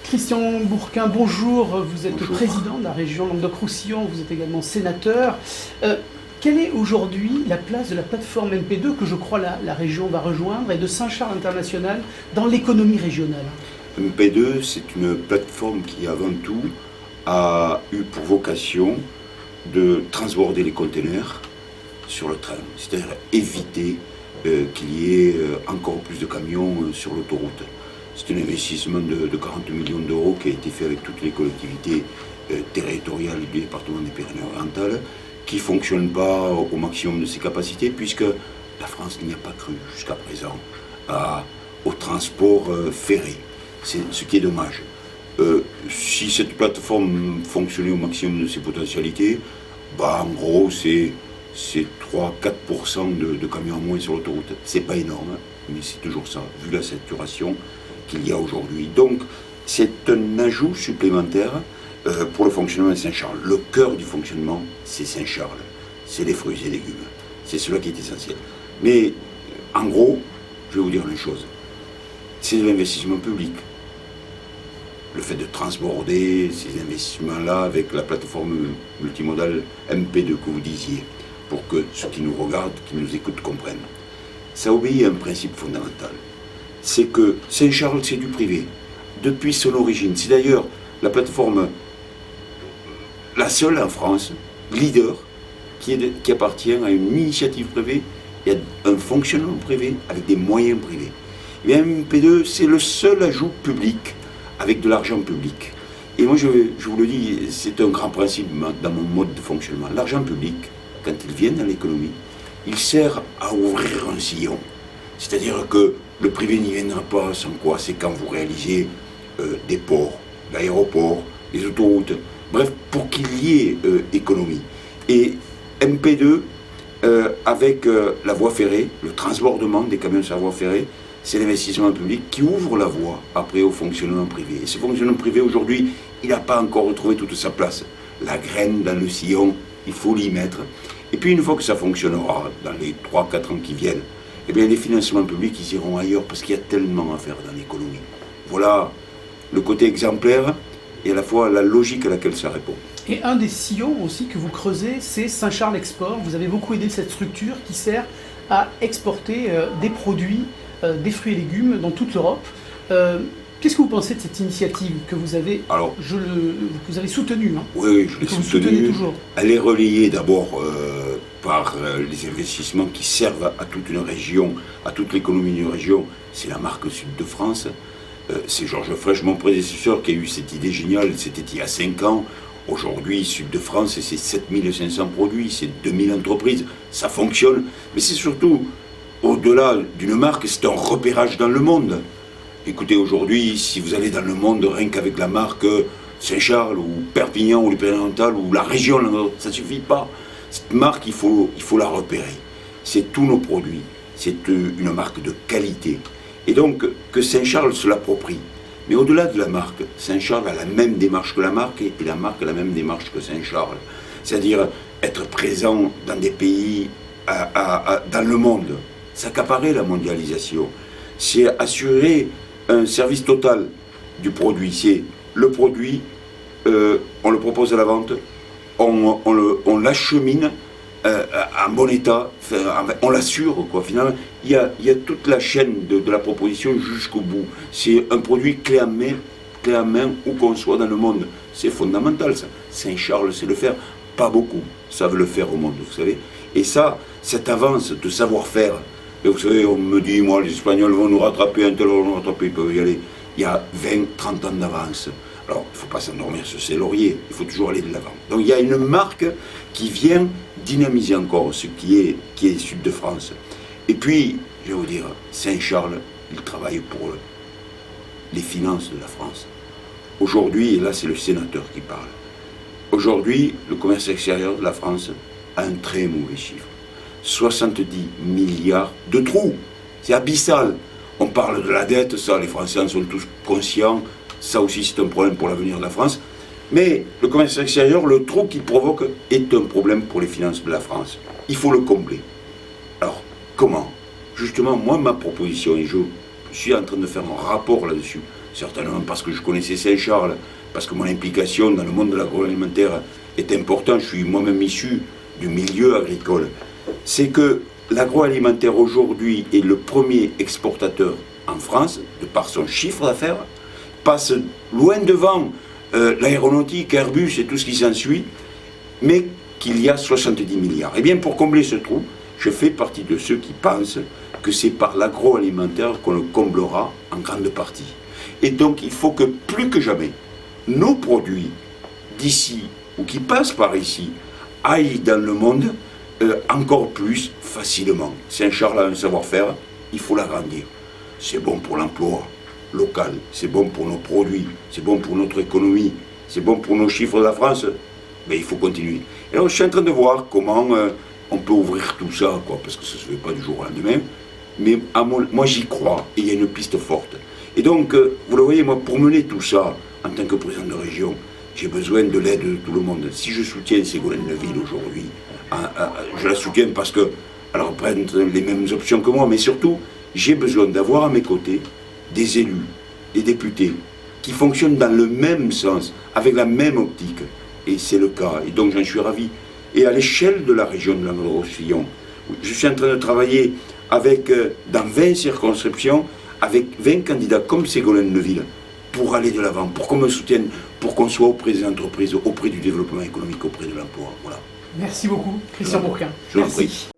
Christian Bourquin, bonjour. Vous êtes Bonjour. président de la région Languedoc-Roussillon, vous êtes également sénateur. Quelle est aujourd'hui la place de la plateforme MP2 que je crois la région va rejoindre et de Saint-Charles International dans l'économie régionale? MP2, c'est une plateforme qui avant tout a eu pour vocation de transborder les containers sur le train, c'est-à-dire éviter qu'il y ait encore plus de camions sur l'autoroute. C'est un investissement de 40 millions d'euros qui a été fait avec toutes les collectivités territoriales du département des Pyrénées-Orientales, qui ne fonctionne pas au maximum de ses capacités, puisque la France n'y a pas cru jusqu'à présent au transport ferré. C'est ce qui est dommage. Si cette plateforme fonctionnait au maximum de ses potentialités, en gros, c'est 3-4% de camions en moins sur l'autoroute. C'est pas énorme, mais c'est toujours ça, vu la saturation qu'il y a aujourd'hui. Donc, c'est un ajout supplémentaire pour le fonctionnement de Saint-Charles. Le cœur du fonctionnement, c'est Saint-Charles. C'est les fruits et légumes. C'est cela qui est essentiel. Mais, en gros, je vais vous dire une chose. C'est de l'investissement public. Le fait de transborder ces investissements-là avec la plateforme multimodale MP2 que vous disiez, pour que ceux qui nous regardent, qui nous écoutent, comprennent. Ça obéit à un principe fondamental. C'est que Saint-Charles, c'est du privé. Depuis son origine. C'est d'ailleurs la plateforme, la seule en France, leader, qui appartient à une initiative privée et à un fonctionnement privé avec des moyens privés. Et bien, MP2, c'est le seul ajout public avec de l'argent public. Et moi, je vous le dis, c'est un grand principe dans mon mode de fonctionnement. L'argent public, quand il vient dans l'économie, il sert à ouvrir un sillon. C'est-à-dire que le privé n'y viendra pas sans quoi? C'est quand vous réalisez des ports, l'aéroport, les autoroutes, bref, pour qu'il y ait économie. Et MP2, avec la voie ferrée, le transbordement des camions sur la voie ferrée, c'est l'investissement public qui ouvre la voie après au fonctionnement privé. Et ce fonctionnement privé, aujourd'hui, il n'a pas encore retrouvé toute sa place. La graine dans le sillon, il faut l'y mettre. Et puis une fois que ça fonctionnera, dans les 3-4 ans qui viennent, eh bien les financements publics, ils iront ailleurs parce qu'il y a tellement à faire dans l'économie. Voilà le côté exemplaire et à la fois la logique à laquelle ça répond. Et un des sillons aussi que vous creusez, c'est Saint-Charles Export. Vous avez beaucoup aidé cette structure qui sert à exporter des produits, des fruits et légumes dans toute l'Europe. Qu'est-ce que vous pensez de cette initiative que vous avez, vous avez soutenue, hein? Oui, je l'ai soutenue. Toujours. Elle est relayée d'abord par les investissements qui servent à toute une région, à toute l'économie d'une région. C'est la marque Sud de France. C'est Georges Frêche, mon prédécesseur, qui a eu cette idée géniale. C'était il y a 5 ans. Aujourd'hui, Sud de France, c'est 7500 produits, c'est 2000 entreprises. Ça fonctionne. Mais c'est surtout, au-delà d'une marque, c'est un repérage dans le monde. Écoutez, aujourd'hui, si vous allez dans le monde, rien qu'avec la marque Saint-Charles, ou Perpignan, ou les Pyrénées-Orientales, ou la région, ça ne suffit pas. Cette marque, il faut la repérer. C'est tous nos produits. C'est une marque de qualité. Et donc, que Saint-Charles se l'approprie. Mais au-delà de la marque, Saint-Charles a la même démarche que la marque, et la marque a la même démarche que Saint-Charles. C'est-à-dire être présent dans des pays, dans le monde. S'accaparer la mondialisation. C'est assurer un service total du produit. C'est le produit, on le propose à la vente, on l'achemine en bon état, on l'assure, quoi. Finalement, il y a toute la chaîne de la proposition jusqu'au bout. C'est un produit clé en main où qu'on soit dans le monde. C'est fondamental, ça. Saint-Charles sait le faire, pas beaucoup savent le faire au monde, vous savez. Et ça, cette avance de savoir-faire, et vous savez, on me dit, moi, les Espagnols vont nous rattraper, un tel vont nous rattraper, ils peuvent y aller. Il y a 20-30 ans d'avance. Alors, il ne faut pas s'endormir sur ses lauriers, il faut toujours aller de l'avant. Donc, il y a une marque qui vient dynamiser encore ce qui est Sud de France. Et puis, je vais vous dire, Saint-Charles, il travaille pour les finances de la France. Aujourd'hui, et là, c'est le sénateur qui parle, aujourd'hui, le commerce extérieur de la France a un très mauvais chiffre. 70 milliards de trous. C'est abyssal. On parle de la dette, ça, les Français en sont tous conscients. Ça aussi, c'est un problème pour l'avenir de la France. Mais le commerce extérieur, le trou qu'il provoque, est un problème pour les finances de la France. Il faut le combler. Alors, comment? Justement, moi, ma proposition, et Je suis en train de faire un rapport là-dessus, certainement parce que je connaissais Saint-Charles, parce que mon implication dans le monde de l'agroalimentaire est importante, je suis moi-même issu du milieu agricole. C'est que l'agroalimentaire aujourd'hui est le premier exportateur en France, de par son chiffre d'affaires, passe loin devant l'aéronautique, Airbus et tout ce qui s'ensuit, mais qu'il y a 70 milliards. Et bien pour combler ce trou, je fais partie de ceux qui pensent que c'est par l'agroalimentaire qu'on le comblera en grande partie. Et donc il faut que plus que jamais, nos produits d'ici ou qui passent par ici aillent dans le monde encore plus facilement. Saint-Charles a un savoir-faire, il faut l'agrandir. C'est bon pour l'emploi local, c'est bon pour nos produits, c'est bon pour notre économie, c'est bon pour nos chiffres de la France, mais il faut continuer. Et alors je suis en train de voir comment on peut ouvrir tout ça, quoi, parce que ça ne se fait pas du jour au lendemain, mais moi j'y crois, et il y a une piste forte. Et donc, vous le voyez, moi, pour mener tout ça, en tant que président de région, j'ai besoin de l'aide de tout le monde. Si je soutiens Ségolène Neuville aujourd'hui, je la soutiens parce qu'elle représente les mêmes options que moi, mais surtout, j'ai besoin d'avoir à mes côtés des élus, des députés, qui fonctionnent dans le même sens, avec la même optique. Et c'est le cas, et donc j'en suis ravi. Et à l'échelle de la région de Languedoc-Roussillon, je suis en train de travailler avec, dans 20 circonscriptions, avec 20 candidats comme Ségolène Neuville, pour aller de l'avant, pour qu'on me soutienne, pour qu'on soit auprès des entreprises, auprès du développement économique, auprès de l'emploi. Voilà. Merci beaucoup, Christian Bourquin. Je vous en prie.